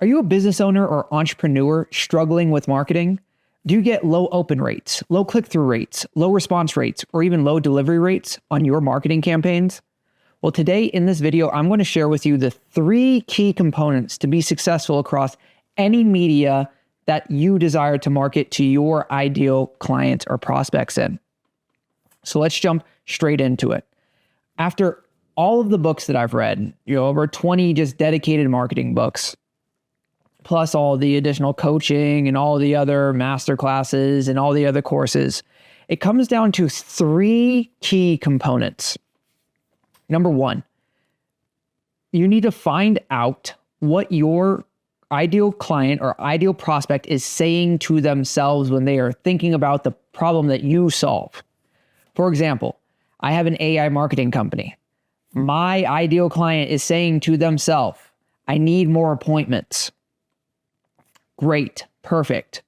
Are you a business owner or entrepreneur struggling with marketing? Do you get low open rates, low click-through rates, low response rates, or even low delivery rates on your marketing campaigns? Well, today in this video, I'm going to share with you the 3 key components to be successful across any media that you desire to market to your ideal clients or prospects in. So let's jump straight into it. After all of the books that I've read, over 20 just dedicated marketing books, plus all the additional coaching and all the other master classes and all the other courses, it comes down to 3 key components. Number 1, you need to find out what your ideal client or ideal prospect is saying to themselves when they are thinking about the problem that you solve. For example, I have an AI marketing company. My ideal client is saying to themselves, I need more appointments. Great, perfect.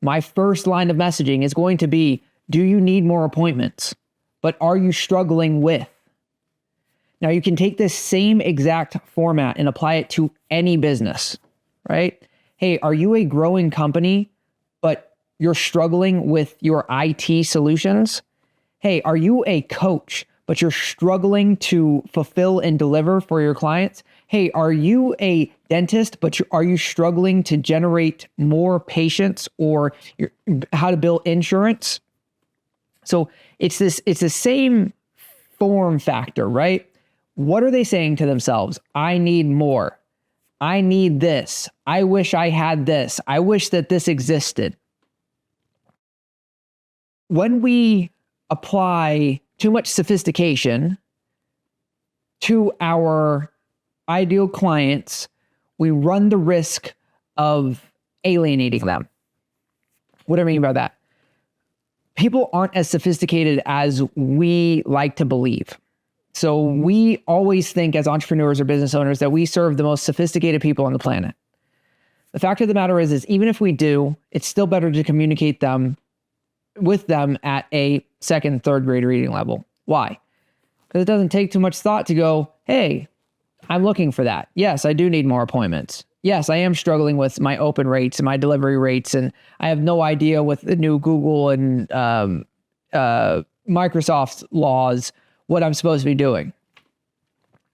My first line of messaging is going to be, do you need more appointments? But are you struggling with? Now you can take this same exact format and apply it to any business, right? Hey, are you a growing company, but you're struggling with your IT solutions? Hey, are you a coach, but you're struggling to fulfill and deliver for your clients? Hey, are you a dentist, but are you struggling to generate more patients or how to build insurance? So it's the same form factor, right? What are they saying to themselves? I need more. I need this. I wish I had this. I wish that this existed. When we apply too much sophistication to our ideal clients, we run the risk of alienating them. What do I mean by that? People aren't as sophisticated as we like to believe. So we always think as entrepreneurs or business owners that we serve the most sophisticated people on the planet. The fact of the matter is even if we do, it's still better to communicate with them at a 2nd, 3rd grade reading level. Why? Because it doesn't take too much thought to go, hey, I'm looking for that. Yes, I do need more appointments. Yes, I am struggling with my open rates and my delivery rates, and I have no idea with the new Google and Microsoft laws what I'm supposed to be doing.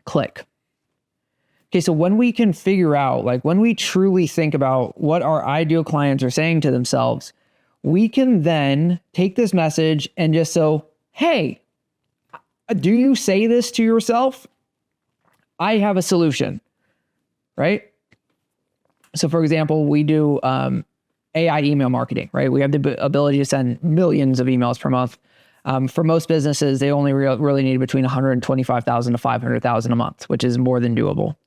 Click. Okay, so when we can figure out, when we truly think about what our ideal clients are saying to themselves, we can then take this message and just so, hey, do you say this to yourself? I have a solution, right? So for example, we do AI email marketing, right? We have the ability to send millions of emails per month. For most businesses, they only really need between 125,000 to 500,000 a month, which is more than doable.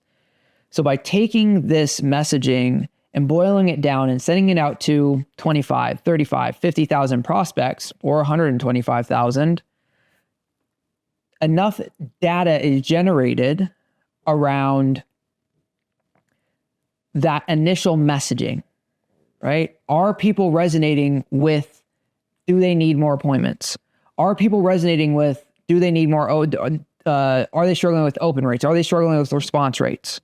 So by taking this messaging and boiling it down and sending it out to 25, 35, 50,000 prospects or 125,000, enough data is generated around that initial messaging, right? Are people resonating with, do they need more appointments? Are people resonating with, do they need more, are they struggling with open rates? Are they struggling with response rates?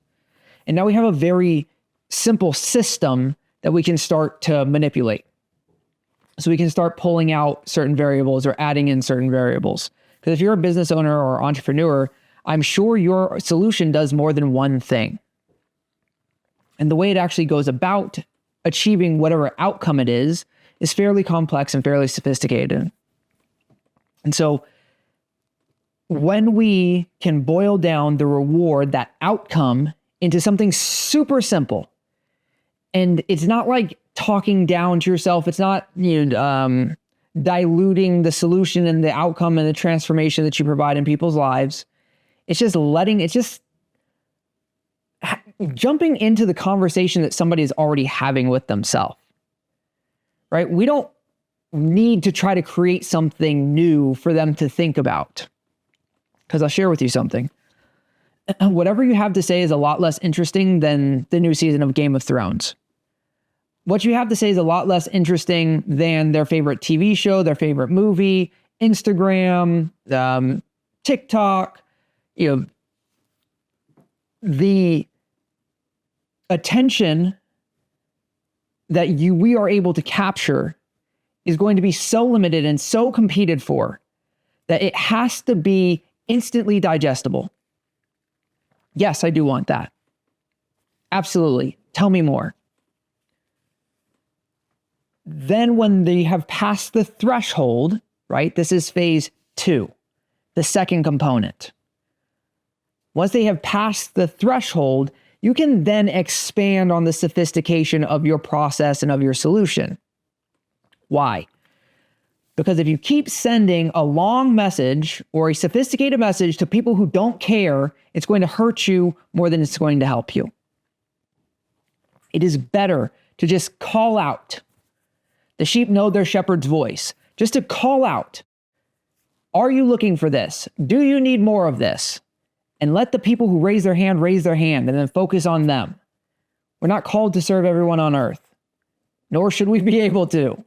And now we have a very simple system that we can start to manipulate. So we can start pulling out certain variables or adding in certain variables. Because if you're a business owner or entrepreneur, I'm sure your solution does more than one thing. And the way it actually goes about achieving whatever outcome it is fairly complex and fairly sophisticated. And so when we can boil down the reward, that outcome, into something super simple, and it's not like talking down to yourself, it's not diluting the solution and the outcome and the transformation that you provide in people's lives. It's just jumping into the conversation that somebody is already having with themselves, right? We don't need to try to create something new for them to think about. Because I'll share with you something. Whatever you have to say is a lot less interesting than the new season of Game of Thrones. What you have to say is a lot less interesting than their favorite TV show, their favorite movie, Instagram, TikTok, the attention that we are able to capture is going to be so limited and so competed for that it has to be instantly digestible. Yes, I do want that. Absolutely. Tell me more. Then when they have passed the threshold, right? This is phase 2, the second component. Once they have passed the threshold, you can then expand on the sophistication of your process and of your solution. Why? Because if you keep sending a long message or a sophisticated message to people who don't care, it's going to hurt you more than it's going to help you. It is better to just call out. The sheep know their shepherd's voice. Just to call out. Are you looking for this? Do you need more of this? And let the people who raise their hand, and then focus on them. We're not called to serve everyone on earth, nor should we be able to.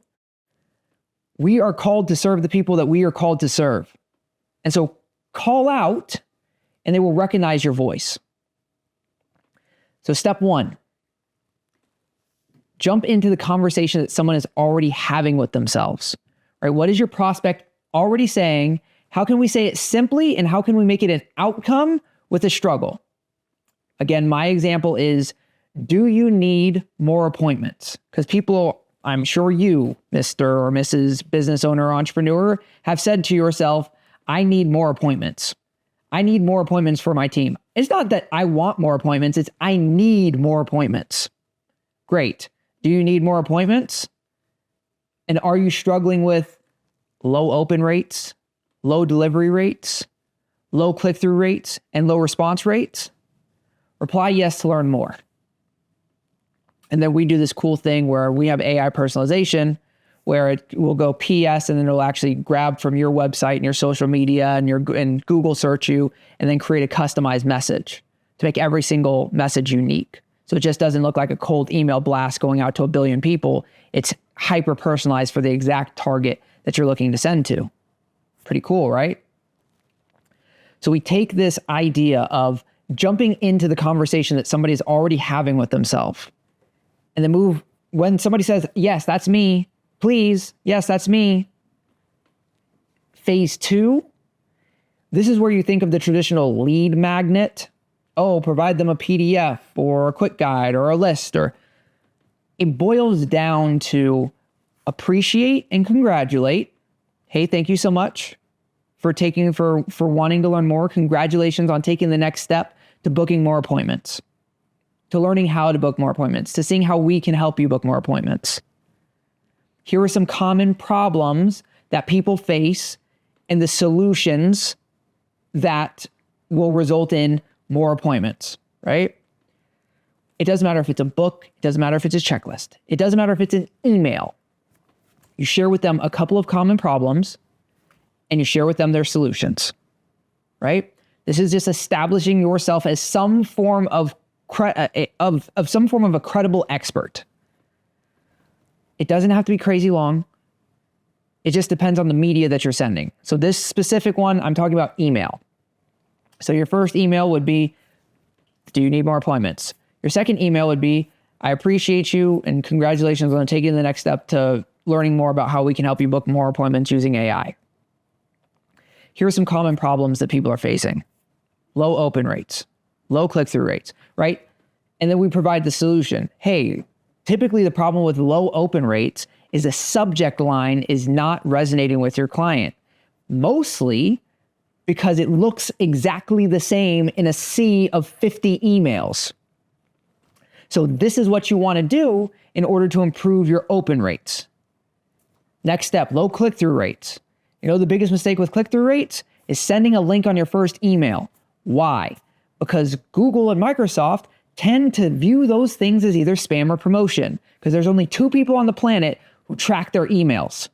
We are called to serve the people that we are called to serve. And so call out, and they will recognize your voice. So step 1, jump into the conversation that someone is already having with themselves. Right? What is your prospect already saying? How can we say it simply, and how can we make it an outcome with a struggle? Again, my example is, do you need more appointments? Because people, I'm sure you, Mr. or Mrs. Business owner or entrepreneur, have said to yourself, I need more appointments. I need more appointments for my team. It's not that I want more appointments, it's I need more appointments. Great. Do you need more appointments? And are you struggling with low open rates, low delivery rates, low click-through rates, and low response rates? Reply yes to learn more. And then we do this cool thing where we have AI personalization, where it will go PS, and then it'll actually grab from your website and your social media and Google search you, and then create a customized message to make every single message unique. So it just doesn't look like a cold email blast going out to 1 billion people. It's hyper personalized for the exact target that you're looking to send to. Pretty cool, right? So we take this idea of jumping into the conversation that somebody's already having with themselves, and then move when somebody says, yes, that's me, please, yes, that's me. Phase 2, this is where you think of the traditional lead magnet. Oh, provide them a PDF or a quick guide or a list, or it boils down to appreciate and congratulate. Hey, thank you so much for wanting to learn more. Congratulations on taking the next step to booking more appointments, to learning how to book more appointments, to seeing how we can help you book more appointments. Here are some common problems that people face and the solutions that will result in more appointments, right? It doesn't matter if it's a book. It doesn't matter if it's a checklist. It doesn't matter if it's an email. You share with them a couple of common problems, and you share with them their solutions, right? This is just establishing yourself as some form of a credible expert. It doesn't have to be crazy long. It just depends on the media that you're sending. So this specific one, I'm talking about email. So your first email would be, do you need more appointments? Your second email would be, I appreciate you and congratulations on taking the next step to learning more about how we can help you book more appointments using AI. Here are some common problems that people are facing. Low open rates, low click-through rates, right? And then we provide the solution. Hey, typically the problem with low open rates is the subject line is not resonating with your client. Mostly because it looks exactly the same in a sea of 50 emails. So this is what you want to do in order to improve your open rates. Next step, low click-through rates. You know, the biggest mistake with click-through rates is sending a link on your first email. Why? Because Google and Microsoft tend to view those things as either spam or promotion, because there's only 2 people on the planet who track their emails: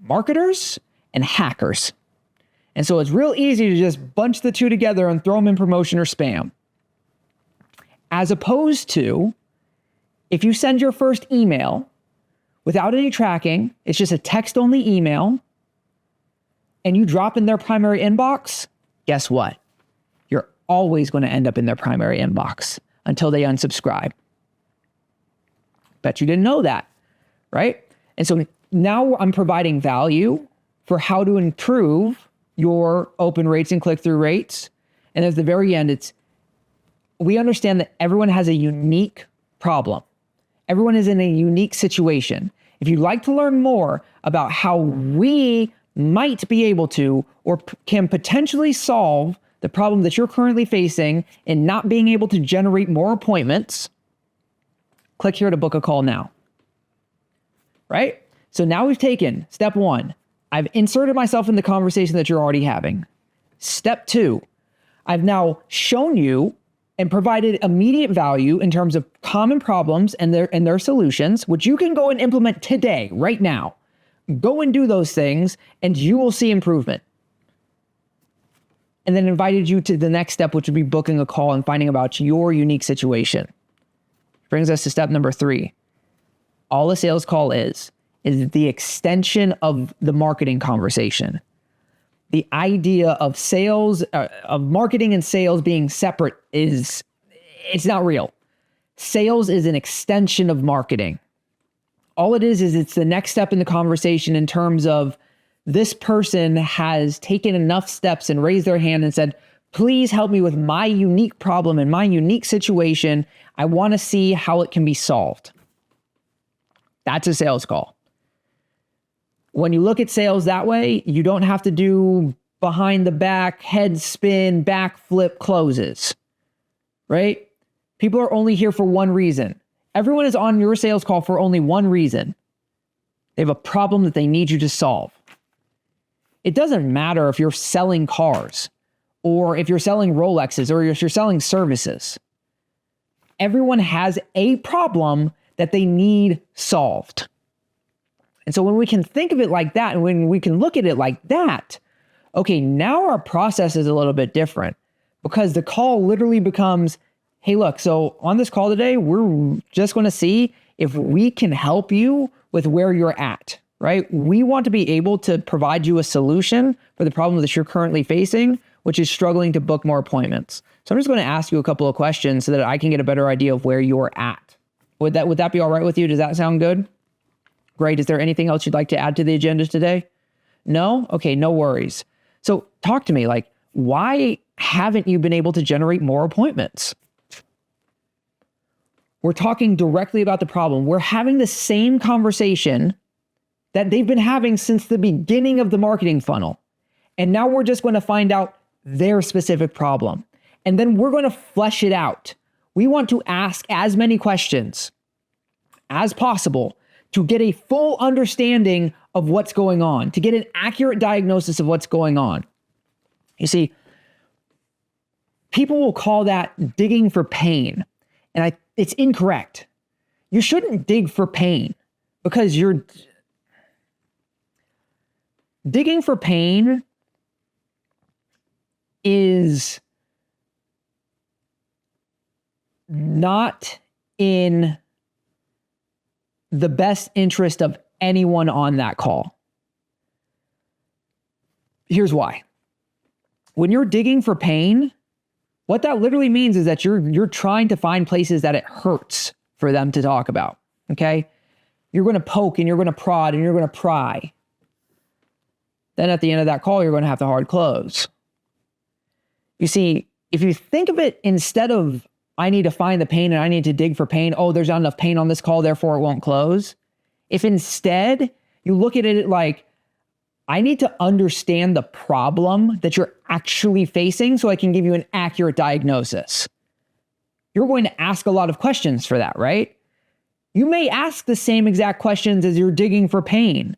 marketers and hackers. And so it's real easy to just bunch the 2 together and throw them in promotion or spam. As opposed to, if you send your first email without any tracking, it's just a text-only email, and you drop in their primary inbox, guess what? You're always going to end up in their primary inbox until they unsubscribe. Bet you didn't know that, right? And so now I'm providing value for how to improve your open rates and click-through rates. And at the very end, we understand that everyone has a unique problem. Everyone is in a unique situation. If you'd like to learn more about how we might be able to or can potentially solve the problem that you're currently facing in not being able to generate more appointments, click here to book a call now. Right? So now we've taken step 1. I've inserted myself in the conversation that you're already having. Step 2, I've now shown you and provided immediate value in terms of common problems and their solutions, which you can go and implement today, right now. Go and do those things and you will see improvement. And then invited you to the next step, which would be booking a call and finding about your unique situation. Brings us to step number 3. All a sales call is the extension of the marketing conversation. The idea of sales, of marketing and sales being separate it's not real. Sales is an extension of marketing. All it is it's the next step in the conversation in terms of this person has taken enough steps and raised their hand and said, please help me with my unique problem and my unique situation. I want to see how it can be solved. That's a sales call. When you look at sales that way, you don't have to do behind the back, head spin, back flip closes, right? People are only here for one reason. Everyone is on your sales call for only one reason. They have a problem that they need you to solve. It doesn't matter if you're selling cars or if you're selling Rolexes or if you're selling services. Everyone has a problem that they need solved. And so when we can think of it like that, and when we can look at it like that, okay, now our process is a little bit different because the call literally becomes, hey, look, so on this call today, we're just going to see if we can help you with where you're at, right? We want to be able to provide you a solution for the problem that you're currently facing, which is struggling to book more appointments. So I'm just going to ask you a couple of questions so that I can get a better idea of where you're at. Would that be all right with you? Does that sound good? Great. Is there anything else you'd like to add to the agenda today? No? Okay, no worries. So talk to me, why haven't you been able to generate more appointments? We're talking directly about the problem. We're having the same conversation that they've been having since the beginning of the marketing funnel. And now we're just going to find out their specific problem. And then we're going to flesh it out. We want to ask as many questions as possible to get a full understanding of what's going on, to get an accurate diagnosis of what's going on. You see, people will call that digging for pain, and it's incorrect. You shouldn't dig for pain because you're digging for pain is not in the best interest of anyone on that call. Here's why. When you're digging for pain, what that literally means is that you're trying to find places that it hurts for them to talk about, okay? You're going to poke and you're going to prod and you're going to pry. Then at the end of that call, you're going to have to hard close. You see, if you think of it instead of I need to find the pain and I need to dig for pain. Oh, there's not enough pain on this call, therefore it won't close. If instead you look at it like, I need to understand the problem that you're actually facing so I can give you an accurate diagnosis. You're going to ask a lot of questions for that, right? You may ask the same exact questions as you're digging for pain,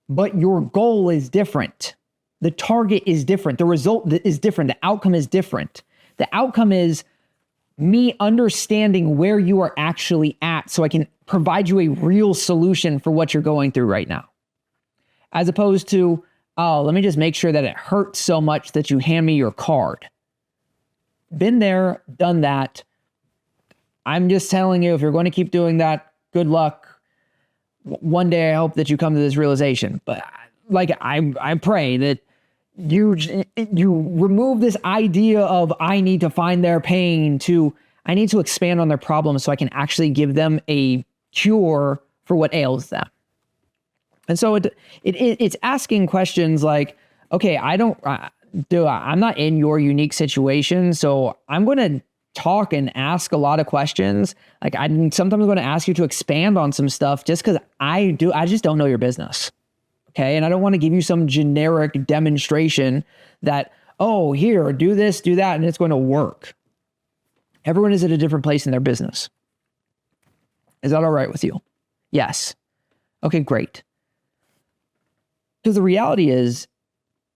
but your goal is different. The target is different. The result is different. The outcome is different. The outcome is me understanding where you are actually at so I can provide you a real solution for what you're going through right now. As opposed to, oh, let me just make sure that it hurts so much that you hand me your card. Been there, done that. I'm just telling you, if you're going to keep doing that, good luck. One day I hope that you come to this realization. But I pray that you remove this idea of I need to find their pain to I need to expand on their problem so I can actually give them a cure for what ails them. And so it's asking questions like, okay, I'm not in your unique situation, so I'm going to talk and ask a lot of questions. Like I'm sometimes going to ask you to expand on some stuff just because I just don't know your business. Okay. And I don't want to give you some generic demonstration that, oh, here, do this, do that, and it's going to work. Everyone is at a different place in their business. Is that all right with you? Yes. Okay, great. Because the reality is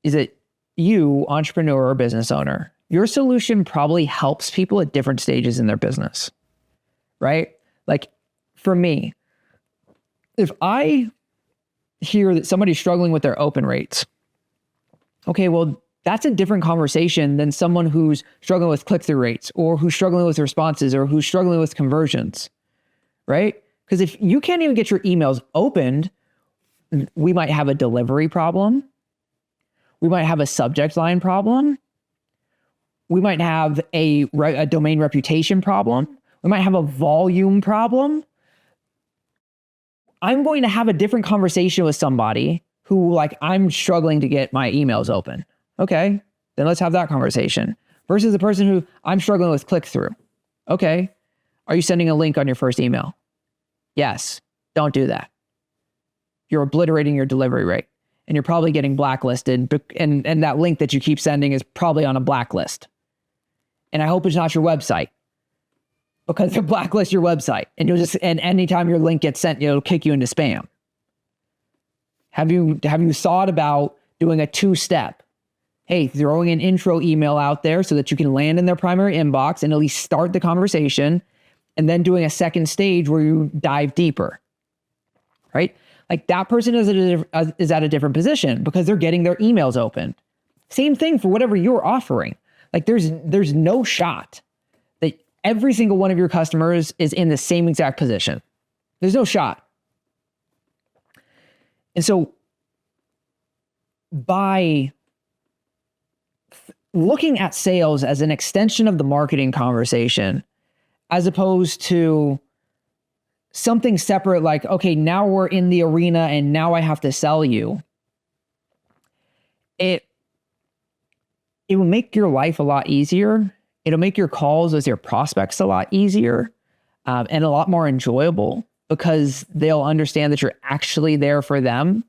that you, entrepreneur or business owner, your solution probably helps people at different stages in their business, right? Like for me, if I hear that somebody's struggling with their open rates, okay, well, that's a different conversation than someone who's struggling with click-through rates or who's struggling with responses or who's struggling with conversions, right? Because if you can't even get your emails opened, we might have a delivery problem. We might have a subject line problem. We might have a domain reputation problem. We might have a volume problem. I'm going to have a different conversation with somebody who, like, I'm struggling to get my emails open. Okay, then let's have that conversation. Versus the person who, I'm struggling with click-through. Okay, are you sending a link on your first email? Yes, don't do that. You're obliterating your delivery rate and you're probably getting blacklisted, and that link that you keep sending is probably on a blacklist. And I hope it's not your website, because they'll blacklist your website and and anytime your link gets sent, it'll kick you into spam. Have you thought about doing a 2-step? Hey, throwing an intro email out there so that you can land in their primary inbox and at least start the conversation, and then doing a second stage where you dive deeper, right? Like that person is at a different position because they're getting their emails open. Same thing for whatever you're offering. Like there's no shot that every single one of your customers is in the same exact position. There's no shot. And so by looking at sales as an extension of the marketing conversation, as opposed to something separate, like, okay, now we're in the arena and now I have to sell you, it will make your life a lot easier. It'll make your calls with your prospects a lot easier, and a lot more enjoyable, because they'll understand that you're actually there for them.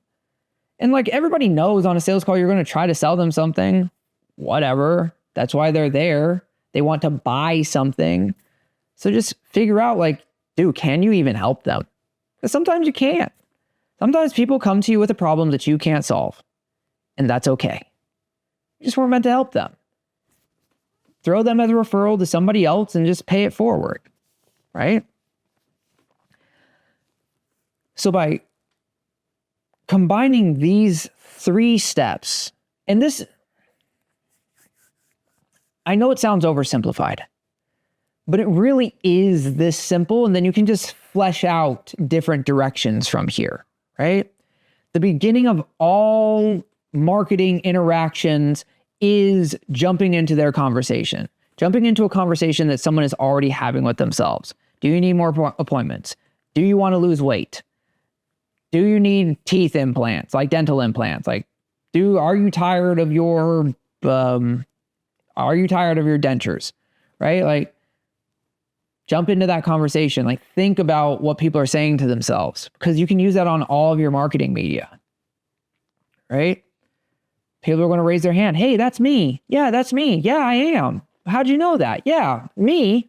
And like everybody knows on a sales call, you're going to try to sell them something, whatever. That's why they're there. They want to buy something. So just figure out, like, dude, can you even help them? Because sometimes you can't. Sometimes people come to you with a problem that you can't solve, and that's okay. You just weren't meant to help them. Throw them as a referral to somebody else and just pay it forward, right? So by combining these 3 steps, and this, I know it sounds oversimplified, but it really is this simple, and then you can just flesh out different directions from here, right? The beginning of all marketing interactions is jumping into their conversation, jumping into a conversation that someone is already having with themselves. Do you need more appointments? Do you want to lose weight? Do you need teeth implants, like dental implants? Like, are you tired of your dentures, right? Like, jump into that conversation. Like, think about what people are saying to themselves, because you can use that on all of your marketing media, right? People are going to raise their hand. Hey, that's me. Yeah, that's me. Yeah, I am. How'd you know that? Yeah, me.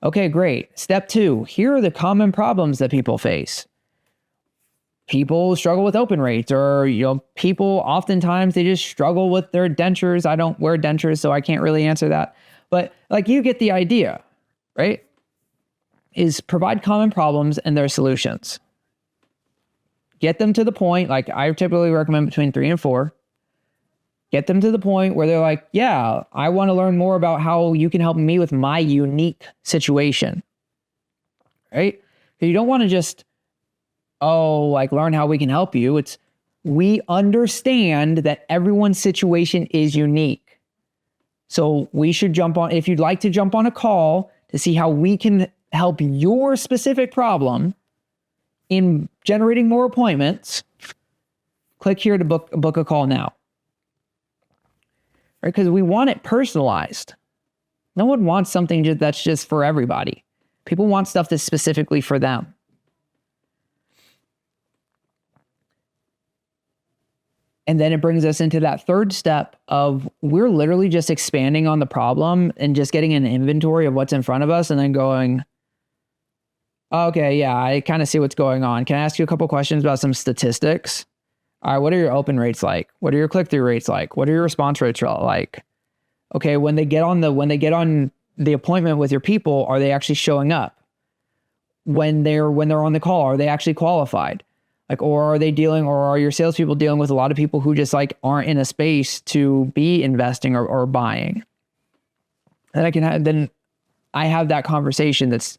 Okay, great. Step 2, here are the common problems that people face. People struggle with open rates, or, people oftentimes they just struggle with their dentures. I don't wear dentures, so I can't really answer that. But like, you get the idea, right? Is provide common problems and their solutions. Get them to the point, like I typically recommend between 3 and 4. Get them to the point where they're like, yeah, I want to learn more about how you can help me with my unique situation, right? You don't want to just, learn how we can help you. It's, we understand that everyone's situation is unique. So we should jump on, if you'd like to jump on a call to see how we can help your specific problem in generating more appointments, click here to book a call now. Right? Because we want it personalized. No one wants something that's just for everybody. People want stuff that's specifically for them. And then it brings us into that third step of we're literally just expanding on the problem and just getting an inventory of what's in front of us and then going, okay, yeah, I kind of see what's going on. Can I ask you a couple questions about some statistics? All right, what are your open rates like? What are your click-through rates like? What are your response rates like? Okay, when they get on the appointment with your people, are they actually showing up? When they're on the call, are they actually qualified? Like, or are your salespeople dealing with a lot of people who just like aren't in a space to be investing or buying? And then I have that conversation it's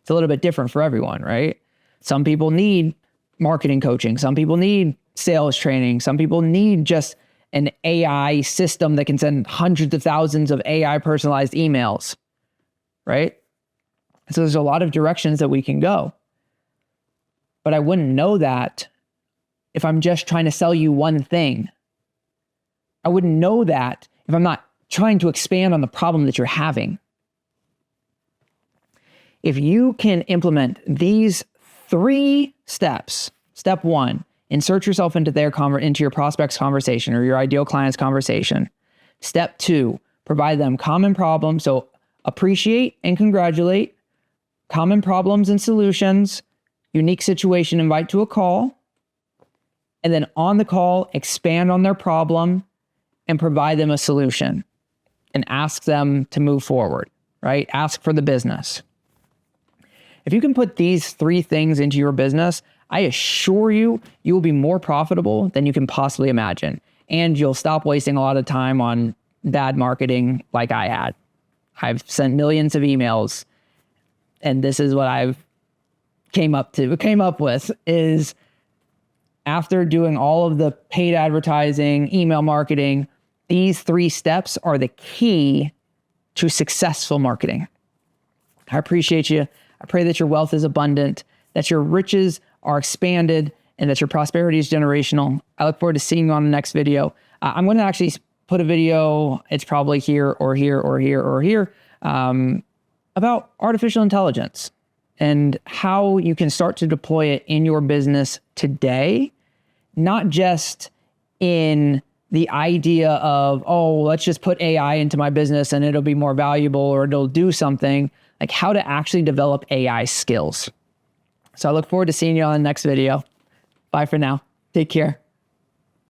a little bit different for everyone, right? Some people need marketing coaching. Some people need sales training. Some people need just an AI system that can send hundreds of thousands of AI personalized emails, right? So there's a lot of directions that we can go. But I wouldn't know that if I'm just trying to sell you one thing. I wouldn't know that if I'm not trying to expand on the problem that you're having. If you can implement these 3 steps, step 1, insert yourself into your prospect's conversation or your ideal client's conversation. Step 2, provide them common problems. So appreciate and congratulate, common problems and solutions, unique situation, invite to a call, and then on the call, expand on their problem and provide them a solution and ask them to move forward, right? Ask for the business. If you can put these 3 things into your business, I assure you, you will be more profitable than you can possibly imagine. And you'll stop wasting a lot of time on bad marketing like I had. I've sent millions of emails, and this is what I've came up with is after doing all of the paid advertising, email marketing, these 3 steps are the key to successful marketing. I appreciate you. I pray that your wealth is abundant, that your riches are expanded, and that your prosperity is generational. I look forward to seeing you on the next video. I'm going to actually put a video, it's probably here or here or here or here, about artificial intelligence and how you can start to deploy it in your business today, not just in the idea of, oh, let's just put AI into my business and it'll be more valuable or it'll do something, like how to actually develop AI skills. So I look forward to seeing you on the next video. Bye for now. Take care.